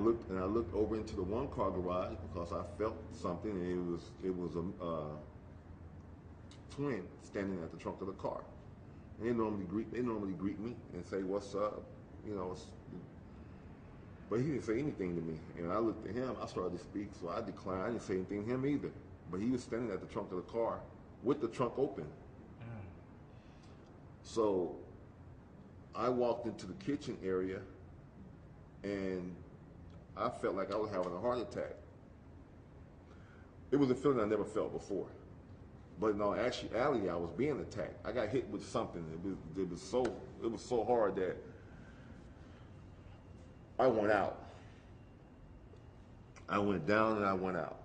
looked over into the one car garage because I felt something, and it was a twin standing at the trunk of the car. And they normally greet me and say, "What's up?" You know. But he didn't say anything to me, and I looked at him. I started to speak, so I declined. I didn't say anything to him either. But he was standing at the trunk of the car with the trunk open. So I walked into the kitchen area, and I felt like I was having a heart attack. It was a feeling I never felt before. But no, actually, I was being attacked. I got hit with something. It was so hard that I went out. I went down and I went out.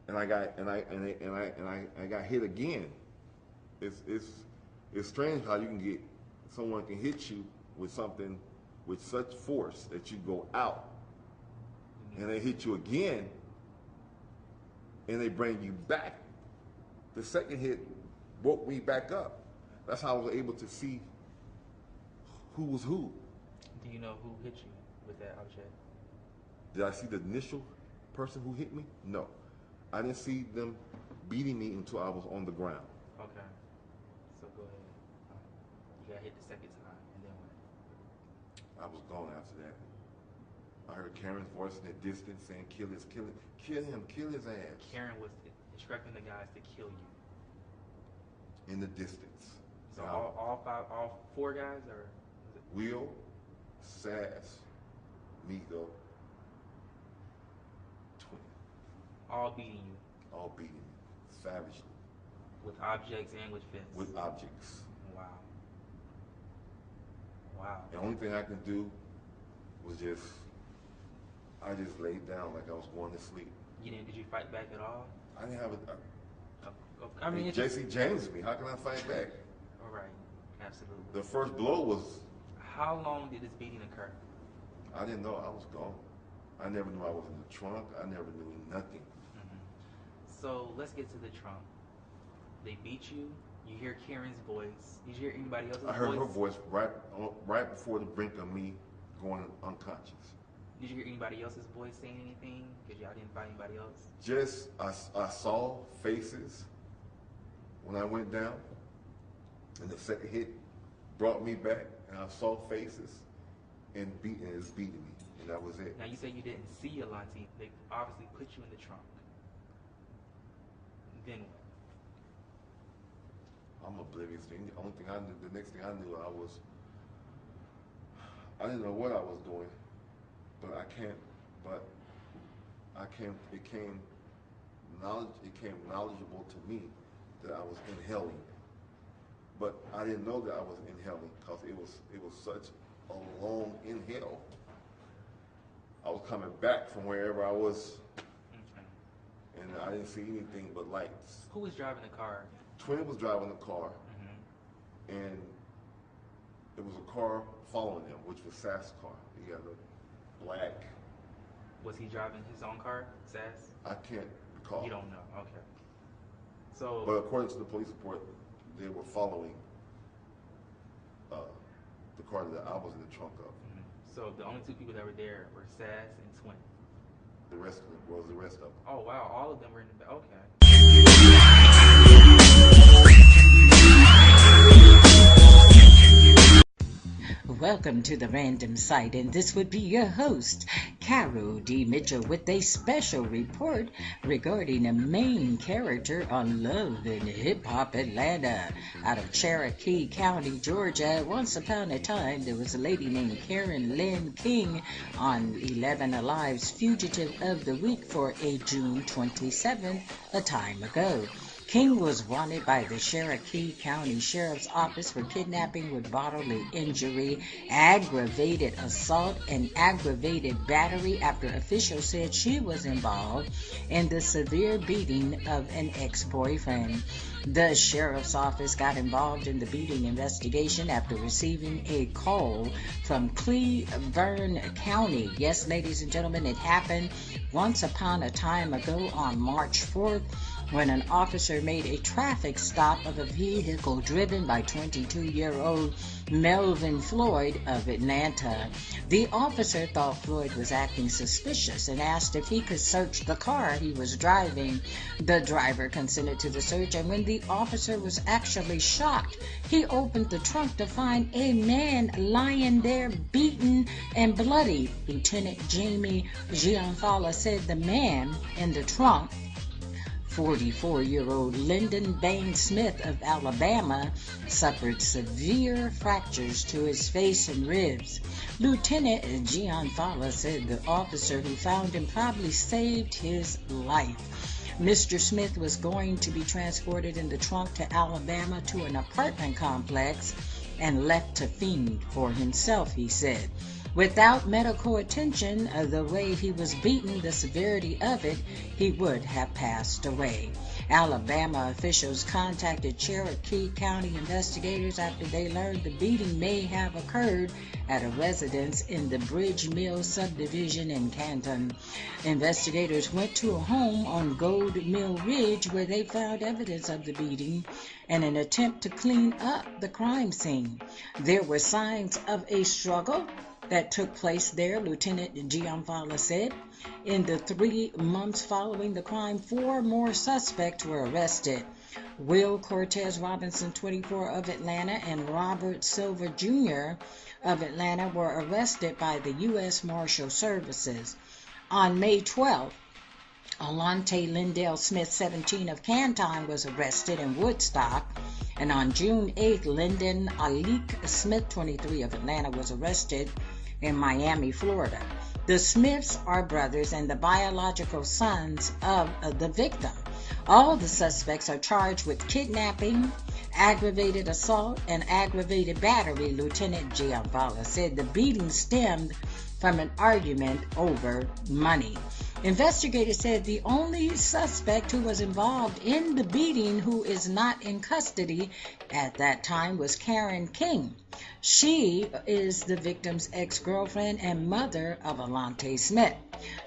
And I got hit again. It's strange how someone can hit you with something with such force that you go out, and they hit you again, and they bring you back. The second hit woke me back up. That's how I was able to see who was who. Do you know who hit you with that object? Did I see the initial person who hit me? No. I didn't see them beating me until I was on the ground. Okay. So go ahead. You got hit the second time, and then what? I was gone after that. I heard Karen's voice in the distance saying, kill him, kill his ass. Karen was instructing the guys to kill you. In the distance. So all four guys, or? Will, Sass, Migo, Twin. All beating you? All beating me, savagely. With objects and with fists? With objects. Wow. Wow. The only thing I can do was I just laid down like I was going to sleep. Did you fight back at all? I didn't have I mean, Jesse James me. How can I fight back? All right, absolutely. The first blow was. How long did this beating occur? I didn't know. I was gone. I never knew I was in the trunk. I never knew nothing. So let's get to the trunk. They beat you. You hear Karen's voice. Did you hear anybody else's voice? I heard her voice right before the brink of me going unconscious. Did you hear anybody else's voice saying anything? Because y'all didn't find anybody else? Just, I saw faces when I went down, and the second hit brought me back, and I saw faces, and it was beating me, and that was it. Now you say you didn't see Alante. They obviously put you in the trunk. Then what? I'm oblivious. The only thing I knew, the next thing I knew, I didn't know what I was doing, but it came knowledgeable to me that I was inhaling. But I didn't know that I was inhaling because it was such a long inhale. I was coming back from wherever I was, and I didn't see anything but lights. Who was driving the car? Twin was driving the car, and it was a car following him, which was Sass' car. He had a black. Was he driving his own car, Sass? I can't recall. You don't know, okay. So, but according to the police report, they were following the car that I was in the trunk of. So the only two people that were there were Sass and Twin. The rest of them was the rest of them. Oh wow, all of them were in the back. Okay. Welcome to the Random Site, and this would be your host, Carol D. Mitchell, with a special report regarding a main character on Love and Hip Hop Atlanta. Out of Cherokee County, Georgia, once upon a time, there was a lady named Karen Lynn King on 11 Alive's Fugitive of the Week for a June 27th, a time ago. King was wanted by the Cherokee County Sheriff's Office for kidnapping with bodily injury, aggravated assault, and aggravated battery after officials said she was involved in the severe beating of an ex-boyfriend. The Sheriff's Office got involved in the beating investigation after receiving a call from Cleburne County. Yes, ladies and gentlemen, it happened once upon a time ago on March 4th. when an officer made a traffic stop of a vehicle driven by 22-year-old Melvin Floyd of Atlanta. The officer thought Floyd was acting suspicious and asked if he could search the car he was driving. The driver consented to the search, and when the officer was actually shocked, he opened the trunk to find a man lying there beaten and bloody. Lieutenant Jamie Gianfala said the man in the trunk, 44-year-old Lyndon Smith of Alabama, suffered severe fractures to his face and ribs. Lieutenant Gianfala said the officer who found him probably saved his life. Mr. Smith was going to be transported in the trunk to Alabama to an apartment complex and left to fend for himself, he said. Without medical attention, the way he was beaten, the severity of it, he would have passed away. Alabama officials contacted Cherokee County investigators after they learned the beating may have occurred at a residence in the Bridge Mill subdivision in Canton. Investigators went to a home on Gold Mill Ridge where they found evidence of the beating and an attempt to clean up the crime scene. There were signs of a struggle that took place there, Lieutenant Gianfala said. In the 3 months following the crime, 4 more suspects were arrested. Will Cortez Robinson, 24, of Atlanta, and Robert Silver, Jr. of Atlanta were arrested by the U.S. Marshal Services. On May 12th, Alante Lyndon Smith, 17, of Canton, was arrested in Woodstock. And on June 8th, Lyndon Alik Smith, 23, of Atlanta, was arrested in Miami, Florida. The Smiths are brothers and the biological sons of the victim. All the suspects are charged with kidnapping, aggravated assault, and aggravated battery, Lieutenant Gianfala said. The beating stemmed from an argument over money. Investigators said the only suspect who was involved in the beating, who is not in custody at that time, was Karen King. She is the victim's ex-girlfriend and mother of Alante Smith.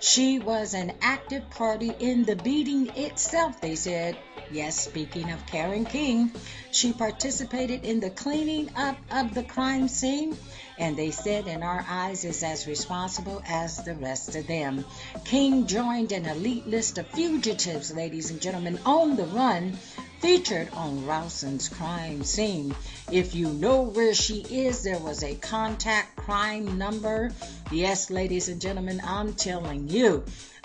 She was an active party in the beating itself, they said. Yes, speaking of Karen King, she participated in the cleaning up of the crime scene, and they said in our eyes is as responsible as the rest of them. King joined an elite list of fugitives, ladies and gentlemen, on the run, featured on Rawson's crime scene. If you know where she is, there was a contact crime number. Yes, ladies and gentlemen, I'm telling you,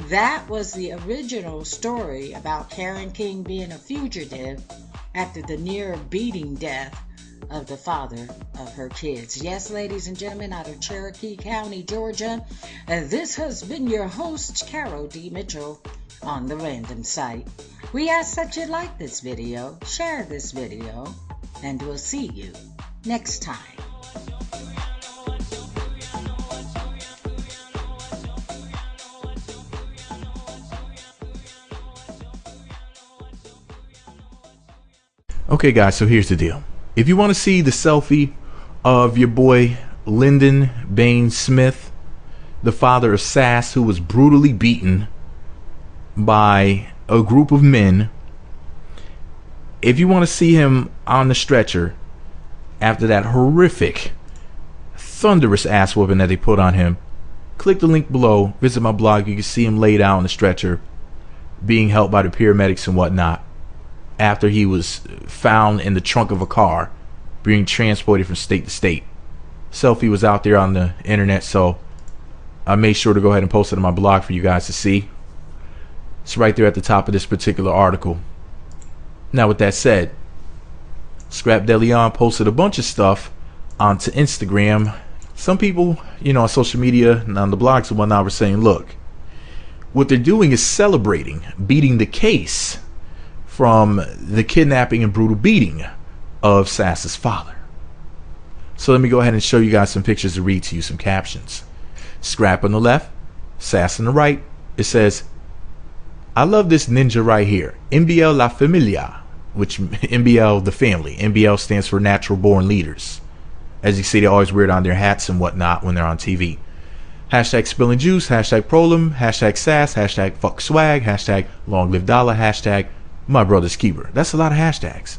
that was the original story about Karen King being a fugitive after the near beating death of the father of her kids. Yes, ladies and gentlemen, out of Cherokee County, Georgia, this has been your host, Carol D. Mitchell, on The Random Site. We ask that you like this video, share this video, and we'll see you next time. Okay guys, so here's the deal. If you want to see the selfie of your boy Lyndon Smith, the father of Sass, who was brutally beaten by a group of men, if you want to see him on the stretcher after that horrific, thunderous ass whooping that they put on him, click the link below, visit my blog. You can see him laid out on the stretcher being helped by the paramedics and whatnot after he was found in the trunk of a car being transported from state to state. Selfie was out there on the internet, so I made sure to go ahead and post it on my blog for you guys to see. It's right there at the top of this particular article. Now with that said, Scrap DeLeon posted a bunch of stuff onto Instagram. Some people, on social media and on the blogs and whatnot were saying, look, what they're doing is celebrating beating the case from the kidnapping and brutal beating of Sass's father. So let me go ahead and show you guys some pictures to read to you some captions. Scrap on the left, Sass on the right. It says, I love this ninja right here. NBL La Familia, which NBL the family. NBL stands for Natural Born Leaders. As you see, they always wear it on their hats and whatnot when they're on TV. Hashtag spilling juice, hashtag problem, hashtag sass, hashtag fuck swag, hashtag long live Dolla, hashtag my brother's keeper. That's a lot of hashtags.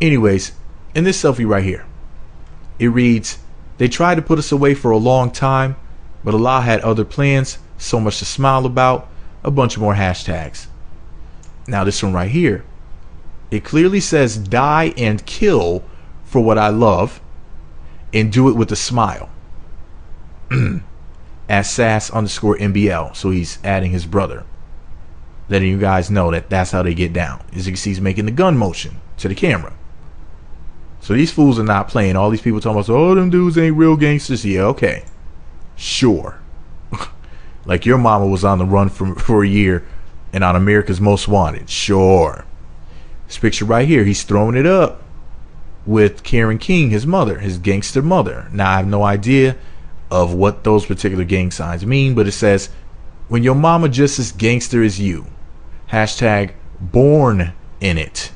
Anyways, in this selfie right here, it reads, they tried to put us away for a long time, but Allah had other plans, so much to smile about, a bunch of more hashtags. Now this one right here, it clearly says die and kill for what I love, and do it with a smile. At Sass_NBL, so he's adding his brother, letting you guys know that that's how they get down. As you can see, he's making the gun motion to the camera. So these fools are not playing. All these people talking about, oh, them dudes ain't real gangsters. Yeah, okay, sure. Like your mama was on the run for a year and on America's Most Wanted. Sure. This picture right here, he's throwing it up with Karen King, his mother, his gangster mother. Now I have no idea of what those particular gang signs mean, but it says, when your mama just as gangster as you. Hashtag born in it.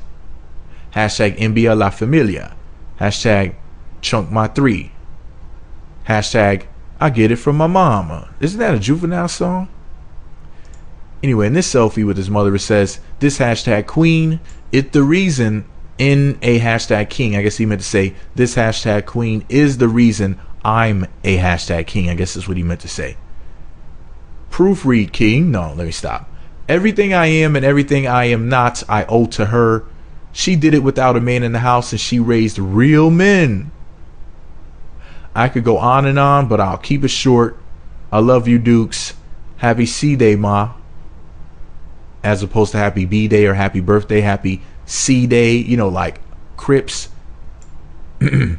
Hashtag envía la familia. Hashtag chunk my 3. Hashtag I get it from my mama. Isn't that a Juvenile song? Anyway, in this selfie with his mother, it says, this hashtag queen, it the reason in a hashtag king. I guess he meant to say, this hashtag queen is the reason I'm a hashtag king. I guess that's what he meant to say. Proofread king. No, let me stop. Everything I am and everything I am not, I owe to her. She did it without a man in the house, and she raised real men. I could go on and on, but I'll keep it short. I love you, Dukes. Happy C-Day, Ma. As opposed to happy B-Day or happy birthday, happy C-Day, you know, like Crips. You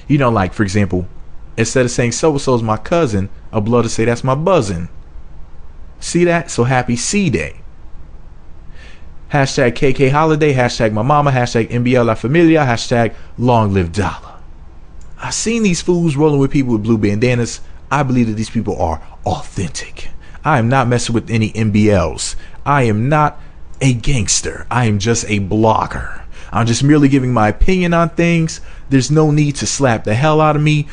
know, like, for example, instead of saying so-and-so's my cousin, a blood to say that's my buzzin'. See that? So happy C-Day. Hashtag KK holiday, hashtag my mama, hashtag NBL La Familia, hashtag long live Dolla. I've seen these fools rolling with people with blue bandanas. I believe that these people are authentic. I am not messing with any NBLs. I am not a gangster. I am just a blogger. I'm just merely giving my opinion on things. There's no need to slap the hell out of me.